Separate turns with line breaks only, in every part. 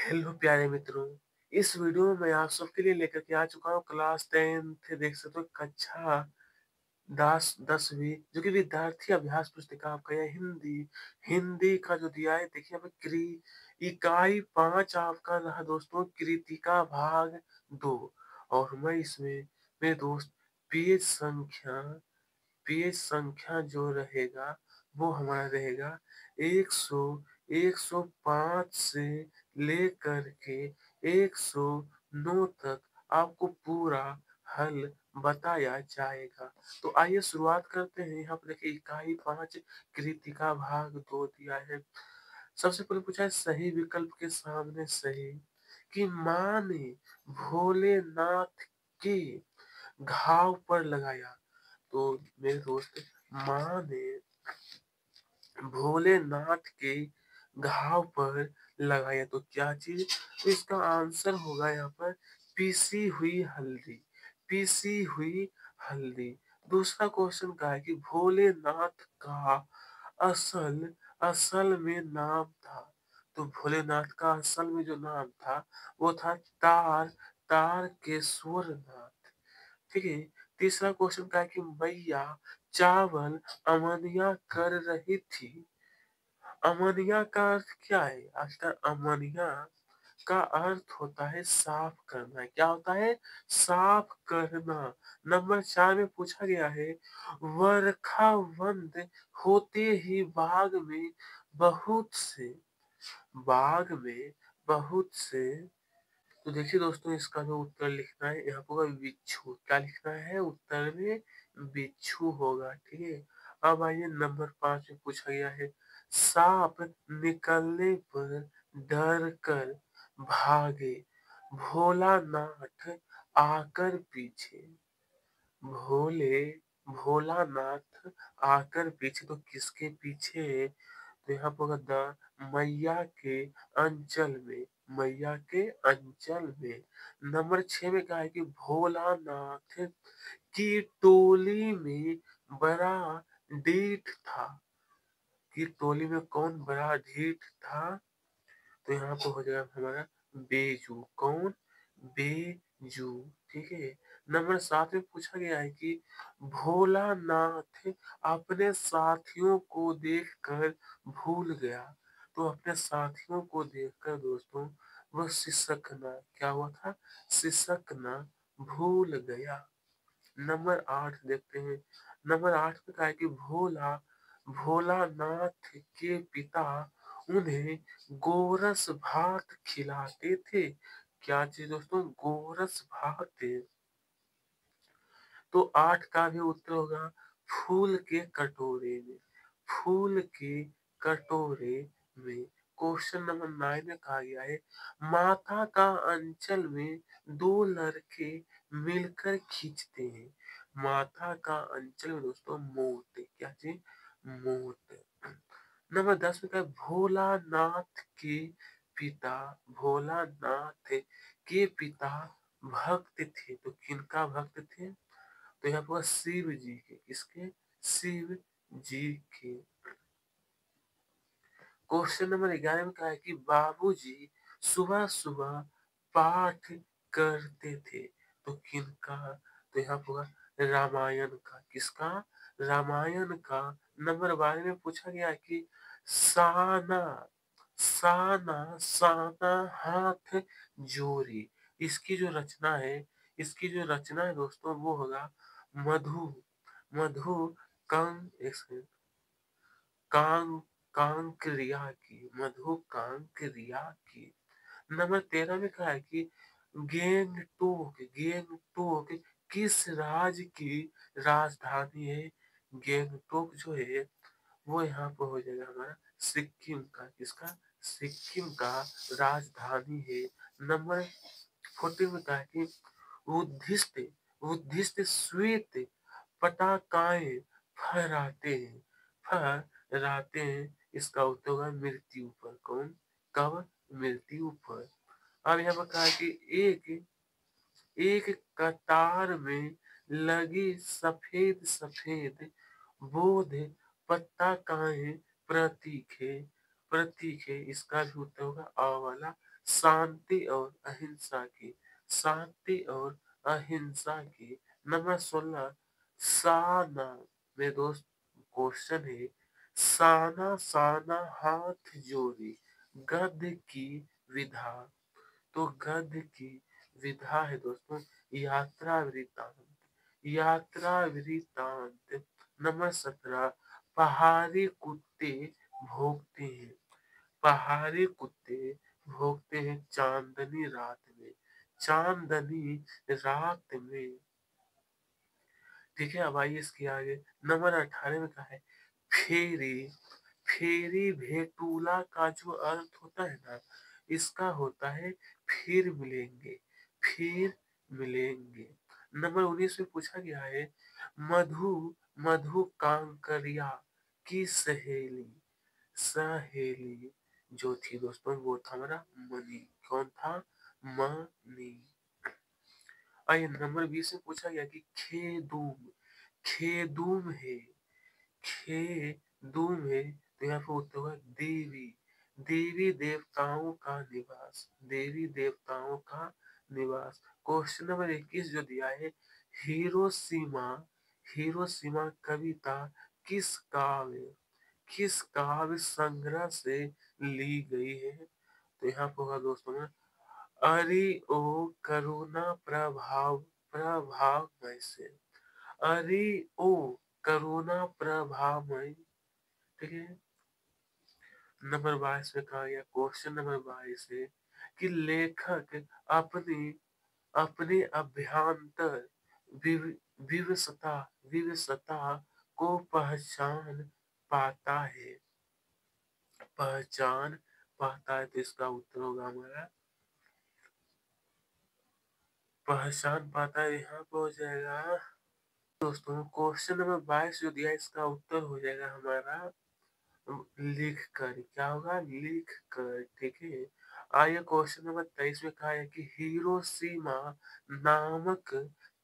Hello प्यारे मित्रों, इस वीडियो में मैं आप सबके लिए लेकर के आ चुका हूँ क्लास 10th देख सकते हो कक्षा 10वीं जो कि विद्यार्थी अभ्यास पुस्तिका आपका यह हिंदी हिंदी का जो दिया है देखिए यहाँ पे इकाई 5 आपका रहा दोस्तों कृतिका भाग 2 और मैं इसमें मेरे दोस्त पेज संख्या पेज संख्या जो रहेगा वो हमारा रहेगा 100 105 से लेकर के 109 तक आपको पूरा हल बताया जाएगा। तो आइए शुरुआत करते हैं। यहाँ पर देखिए इकाई 5 कृतिका भाग 2 दिया है। सबसे पहले पूछा है सही विकल्प के सामने सही कि माँ ने भोलेनाथ के घाव पर लगाया। तो मेरे दोस्त माँ ने भोलेनाथ के घाव पर लगाया तो क्या चीज, तो इसका आंसर होगा यहाँ पर पीसी हुई हल्दी। पीसी हुई हल्दी। दूसरा क्वेश्चन का है कि भोलेनाथ का असल असल में नाम था। तो भोलेनाथ का असल में जो नाम था वो था तारकेश्वर नाथ। ठीक है। तीसरा क्वेश्चन का है कि मैया चावल अमनिया कर रही थी। अमनिया का अर्थ क्या है? आजकल अमनिया का अर्थ होता है साफ करना। क्या होता है? साफ करना। नंबर 4 में पूछा गया है वर्खा बंद होते ही बाग में बहुत से। तो देखिए दोस्तों इसका जो उत्तर लिखना है यहाँ होगा बिच्छू। क्या लिखना है उत्तर में? बिच्छू होगा। ठीक है। अब आइए नंबर 5 में पूछा गया है सांप निकलने पर डर कर भागे भोलानाथ आकर पीछे। भोले भोलानाथ आकर पीछे तो किसके पीछे? तो यहाँ पर होगा मैया के अंचल में। मैया के अंचल में। नंबर 6 में कहा है कि भोलानाथ की टोली में बड़ा ढीठ था। कि टोली में कौन बड़ा ढीठ था? तो यहाँ पर हो जाएगा हमारा बेजू। कौन? बेजू। ठीक है। नंबर 7 में पूछा गया है कि भोलानाथ अपने साथियों को देखकर भूल गया। तो अपने साथियों को देखकर दोस्तों वह सिसकना। क्या हुआ था? सिसकना भूल गया। नंबर 8 देखते हैं। नंबर 8 में कहा है कि भोलानाथ के पिता उन्हें गोरस भात खिलाते थे। क्या चीज दोस्तों? गोरस भात। तो 8 का भी उत्तर होगा फूल के कटोरे में। फूल के कटोरे में। क्वेश्चन नंबर 9 में कहा गया है माता का अंचल में दो लड़के मिलकर खींचते हैं। माता का अंचल में दोस्तों मोट। क्या चीज? मोट। नंबर 10 में कहा भोलानाथ के पिता भक्त थे। तो किनका भक्त थे? तो यहाँ पर शिव जी के। किसके? शिव जी के। क्वेश्चन नंबर 11 में कहा है कि बाबूजी सुबह सुबह पाठ करते थे। तो किनका? तो यहाँ पर होगा रामायण का। किसका? रामायण का। नंबर 12 में पूछा गया है कि साना साना साना हाथ जोड़ी। इसकी जो रचना है दोस्तों वो होगा मधु मधु एक सेकंड कांग कांकरिया की। मधु कांकरिया की। नंबर 13 में कहा है कि गैंगटोक किस राज्य की राजधानी है? गैंगटोक जो है वो यहाँ पर हो जाएगा हमारा सिक्किम का। किसका? सिक्किम का राजधानी है। नंबर 14 में कहा है कि उद्दिष्ट उद्दिष्ट श्वेत पटाकाएं फहराते हैं। फहराते हैं। इसका उत्तर होगा मृत्यु पर। कौन? कब? मृत्यु पर। अब यहाँ पर कहा है कि एक एक कतार में लगी सफेद सफेद बोध पताकाएं प्रतीक है। प्रतीक है। इसका भी उत्तर होगा अ वाला शांति और अहिंसा की, शांति और अहिंसा की। नंबर 16 साना। मेरे दोस्त क्वेश्चन है, साना साना हाथ जोड़ी गद्य की विधा। तो गद्य की विधा है दोस्तों यात्रा वृतांत, यात्रा वृतांत। नंबर 17 पहाड़ी कुत्ते भोंकते हैं, पहाड़ी कुत्ते भोंकते हैं चांदनी रात में, चांदनी रात में। ठीक है, अब आइए इसके आगे। नंबर 18 में कहा है फेरी। फेरी भेटूला का जो अर्थ होता है ना, इसका होता है फिर मिलेंगे, फिर मिलेंगे। नंबर 19 में पूछा गया है मधु मधु कांकरिया की सहेली, सहेली जो थी दोस्तों वो था हमारा मनी। कौन था? मनी। आइए नंबर 20 में पूछा गया कि खेदूम, खेदूम है, खेदूम है। तो यहाँ पर उत्तर होगा देवी, देवी देवताओं का निवास, देवी देवताओं का निवास। क्वेश्चन नंबर 21 जो दिया है हिरोशिमा, हिरोशिमा कविता किस काव्य, किस काव्य संग्रह से ली गई है? तो यहाँ पर होगा दोस्तों में अरि ओ करुणा प्रभाव, प्रभावमय से, अरि ओ करुणा प्रभावमय। ठीक है। नंबर 22 में कहा गया क्वेश्चन नंबर 22 है कि लेखक अपनी अपने अभ्यंतर विवशता, विवशता को पहचान पाता है, पहचान पाता है। तो इसका उत्तर होगा हमारा पहचान पाता है। यहाँ पे हो जाएगा दोस्तों क्वेश्चन नंबर 22 जो दिया है, इसका उत्तर हो जाएगा हमारा लिख कर। क्या होगा? लिख कर। ठीक है। आइए क्वेश्चन नंबर 23 में कहा है कि हिरोशिमा नामक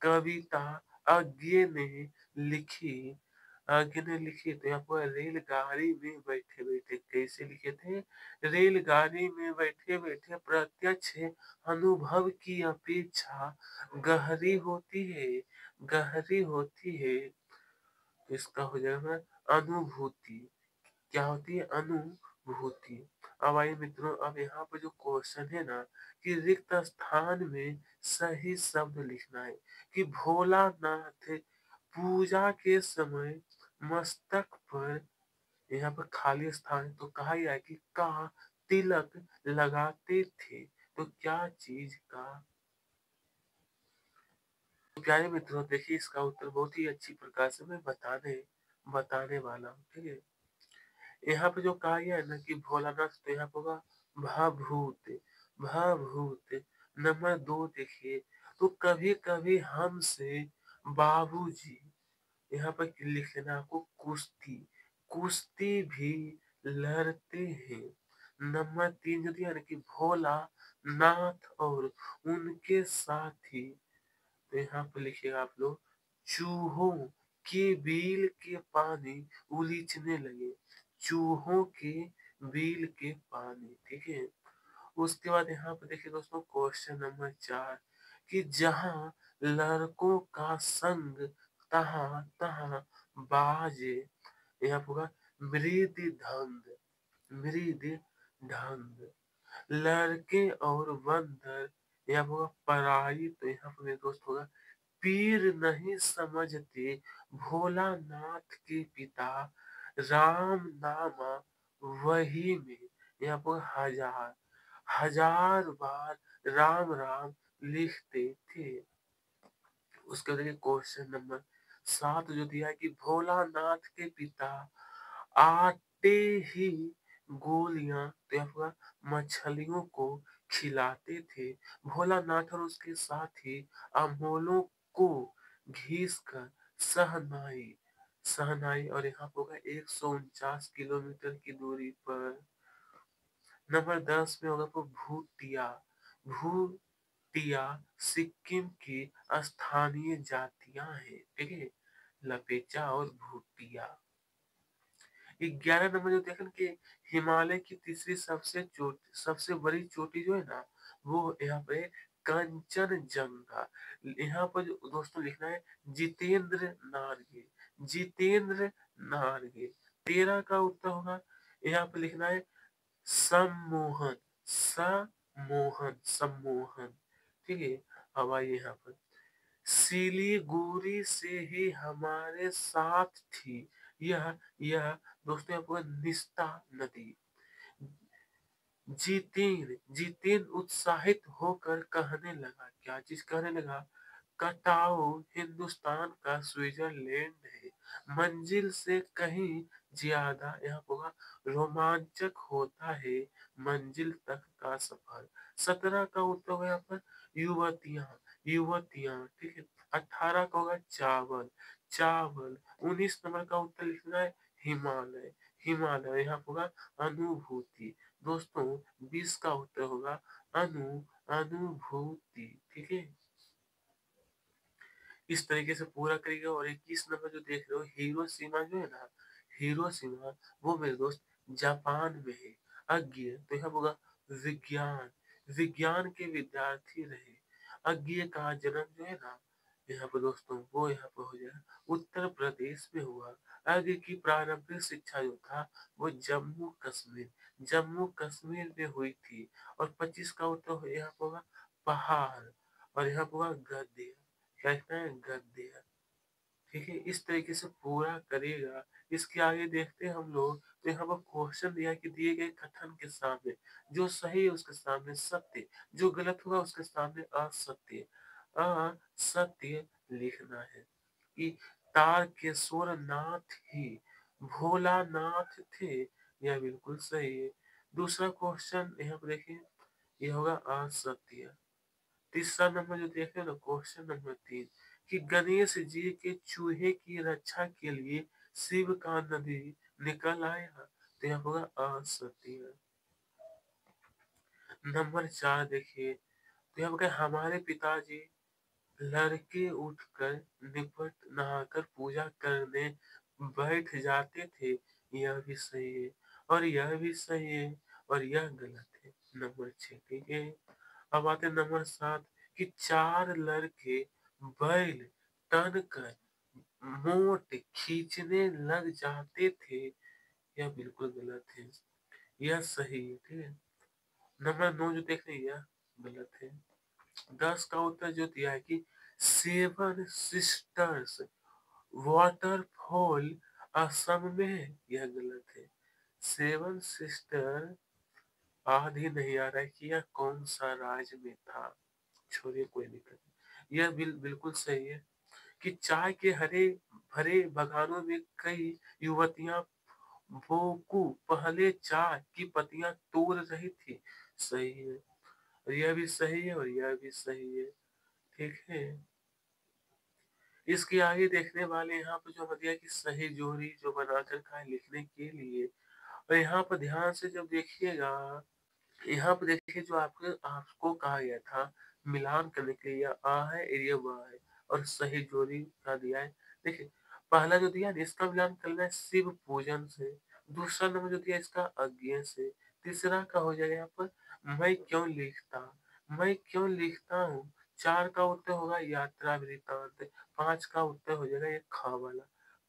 कविता अज्ञे ने लिखी, अज्ञे ने लिखी। तो यहाँ पर रेलगाड़ी में बैठे बैठे कैसे लिखे थे? रेलगाड़ी में बैठे बैठे प्रत्यक्ष अनुभव की अपेक्षा गहरी होती है, गहरी होती है। तो इसका हो जाएगा अनुभूति। क्या होती है? अनुभूति। अब आइए मित्रों, अब यहाँ पर जो क्वेश्चन है ना कि रिक्त स्थान में सही शब्द लिखना है कि भोलानाथ पूजा के समय मस्तक पर, यहाँ पर खाली स्थान है तो कहा गया है कि का तिलक लगाते थे। तो क्या चीज का? तो प्यारे मित्रों देखिए इसका उत्तर बहुत ही अच्छी प्रकार से मैं बताने वाला हूँ। ठीक है। यहाँ पे जो कहा गया है ना कि भोलानाथ, तो यहाँ पे होगा भाभूत, भाभूत। नंबर 2 देखिए तो कभी कभी हमसे बाबूजी, यहाँ पर लिख लेना आपको कुश्ती, कुश्ती भी लड़ते हैं। नंबर 3 जो दिया ना कि भोला नाथ और उनके साथी, तो यहाँ पे लिखिएगा आप लोग चूहों के बिल के पानी उलीचने लगे, चूहों के बिल के पानी। ठीक है। उसके बाद यहाँ पे देखिए दोस्तों क्वेश्चन नंबर 4 कि जहाँ लड़कों का संग तहाँ तहाँ बाजे, यहाँ पे होगा मृद ढंग, मृद ढंग। लड़के और बंदर, यहाँ पे होगा पराई। तो यहाँ पे मेरे दोस्त होगा पीर नहीं समझते भोलानाथ के पिता राम नामा वही में, यहाँ पर हजार हजार बार राम राम लिखते थे। उसके बाद देखिए क्वेश्चन नंबर 7 जो दिया है कि भोलानाथ के पिता आटे ही गोलियां, तो यहाँ पर मछलियों को खिलाते थे। भोलानाथ और उसके साथी अमोलों को घीस कर सहनाई, सहनाई। और यहाँ पर होगा 149 किलोमीटर की दूरी पर। नंबर 10 में होगा तो भूटिया, भूटिया सिक्किम की स्थानीय जातियां हैं। ठीक है, लपेचा और भूटिया। 11 नंबर जो देखें कि हिमालय की तीसरी सबसे बड़ी चोटी जो है ना, वो यहाँ पे कंचनजंगा। यहाँ पर जो दोस्तों लिखना है जितेंद्र नारगे, जितेंद्र नारगे। 13 का उत्तर होगा, यहाँ पे लिखना है सम्मोहन, सम्मोहन, सम्मोहन। ठीक है, अब आइए यहाँ पर सिलीगुड़ी से ही हमारे साथ थी यह दोस्तों आपको निस्ता नदी। जितेन उत्साहित होकर कहने लगा, क्या चीज कहने लगा? कटाओ हिंदुस्तान का स्विट्जरलैंड है, मंजिल से कहीं ज्यादा यहाँ होगा रोमांचक होता है मंजिल तक का सफर। 17 का उत्तर होगा यहाँ पर युवतियां, युवतियां। ठीक है, 18 का होगा चावल, चावल। 19 नंबर का उत्तर लिखना है हिमालय, हिमालय। यहाँ होगा अनुभूति। दोस्तों 20 का उत्तर होगा अनुभूति। ठीक है, इस तरीके से पूरा करिएगा। और 21 नंबर जो देख रहे हो हिरोशिमा जो है ना, हिरोशिमा, वो मेरे दोस्त जापान में है। अज्ञे तो यहाँ होगा विज्ञान, विज्ञान के विद्यार्थी रहे। अज्ञे का जन्म जो है ना, यहाँ पर दोस्तों वो यहाँ पर हो जाएगा उत्तर प्रदेश में हुआ। आगे की प्रारंभिक शिक्षा जो था वो जम्मू कश्मीर, जम्मू कश्मीर में हुई थी। और 25 का उत्तर यहाँ पर होगा पहाड़, और यहाँ पर होगा गद्य, क्या लिखना है? गद्य। ठीक है, इस तरीके से पूरा करेगा। इसके आगे देखते हैं हम लोग, तो यहाँ पर क्वेश्चन दिया कि दिए गए कथन के सामने जो सही है उसके सामने सत्य, जो गलत होगा उसके सामने असत्य, असत्य लिखना है। कि तारकेश्वर नाथ ही भोलानाथ थे, यह बिल्कुल सही है। दूसरा क्वेश्चन यहाँ पर देखिए, यह होगा असत्य। तीसरा नंबर जो देख रहे हो ना, क्वेश्चन नंबर 3, कि गणेश जी के चूहे की रक्षा के लिए शिव का नदी निकल आया, तो यहाँ होगा असत्य। नंबर 4 देखिए, तो यहाँ पर हमारे पिताजी लड़के उठकर निपट नहाकर पूजा करने बैठ जाते थे, यह भी सही है। और यह भी सही है, और यह गलत है। नंबर 6। ठीक है, अब आते हैं नंबर 7, कि 4 लड़के बैल तन कर मोट खींचने लग जाते थे, यह बिल्कुल गलत है। यह सही है। ठीक है, नंबर 9 जो देख रहे हैं यह गलत है। 10 का उत्तर जो दिया है कि सेवन सिस्टर्स वाटरफॉल असम में है, यह गलत है। सेवन सिस्टर आदि नहीं आ रहा है कि यह कौन सा राज्य में था। छोड़िए, कोई दिक्कत नहीं। यह बिल्कुल सही है कि चाय के हरे भरे बगानों में कई युवतियां भोकू पहले चाय की पत्तियां तोड़ रही थी, सही है। और यह भी सही है, और यह भी सही है। ठीक है, इसके आगे देखने वाले यहाँ पर जो दिया कि सही जोड़ी जो बनाकर का है लिखने के लिए। और यहाँ पर ध्यान से जब देखिएगा, यहाँ पर देखिए जो आपको कहा गया था मिलान करने के लिए, आ है एरिया ब है, और सही जोड़ी का दिया है। देखिए पहला जो दिया है इसका मिलान करना है शिव पूजन से। दूसरा नंबर जो दिया है इसका अज्ञे से। तीसरा का हो जाएगा यहाँ पर मैं क्यों लिखता, मैं क्यों लिखता हूँ। 4 का उत्तर होगा यात्रा वृतांत। 5 का उत्तर हो जाएगा ये ख वाला,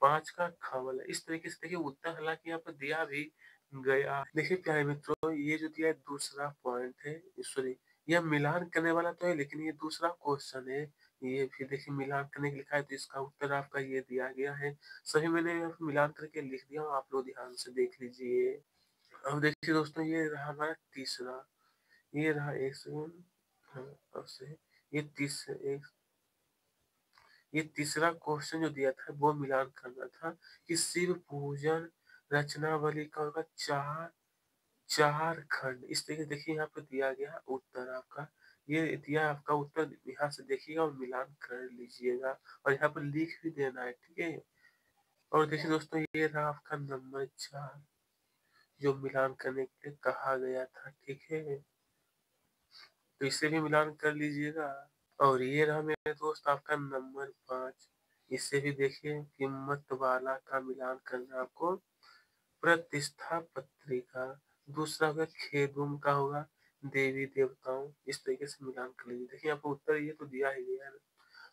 5 का ख वाला। इस तरीके से देखिए उत्तर हालांकि यहाँ पर दिया भी गया। देखिए प्यारे मित्रों, ये जो दिया है दूसरा पॉइंट है, सॉरी यह मिलान करने वाला तो है, लेकिन ये दूसरा क्वेश्चन है। ये फिर देखिए मिलान करने के लिखा है, तो इसका उत्तर आपका ये दिया गया है। सभी मैंने यहाँ पे मिलान करके लिख दिया हूँ, आप लोग ध्यान से देख लीजिए। अब देखिए दोस्तों, ये रहा हमारा तीसरा, ये रहा एक सेकंड, हाँ अब से ये तीसरा क्वेश्चन जो दिया था वो मिलान करना था कि शिव पूजन रचनावली का होगा चार, चार खंड। इस तरीके से देखिए यहाँ पे दिया गया उत्तर आपका, ये दिया आपका उत्तर, यहाँ से देखिएगा और मिलान कर लीजिएगा, और यहाँ पर लिख भी देना है। ठीक है, और देखिए दोस्तों, ये रहा आपका नंबर 4 जो मिलान करने के लिए कहा गया था। ठीक है, तो इसे भी मिलान कर लीजिएगा। और ये रहा मेरे दोस्त आपका नंबर 5, इसे भी देखिए हिम्मत वाला का मिलान करना आपको प्रतिष्ठा पत्रिका, दूसरा होगा खेदुम का होगा देवी-देवताओं, इस तरीके से मिलान कर लीजिए। देखिए आपको उत्तर ये तो दिया ही गया है।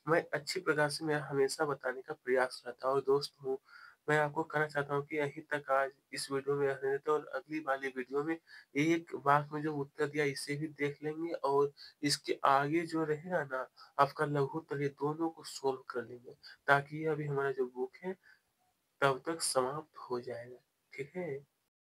मैं अच्छी प्रकार से मैं हमेशा बताने का प्रयास रहता है और दोस्त हूँ, मैं आपको कहना चाहता हूँ कि यहीं तक आज इस वीडियो में रहने देते हैं और अगली वाली वीडियो में एक बार में जो उत्तर दिया इसे भी देख लेंगे और इसके आगे जो रहेगा ना आपका लघु उत्तर ये दोनों को सोल्व कर लेंगे ताकि ये अभी हमारा जो बुक है तब तक समाप्त हो जाएगा। ठीक है?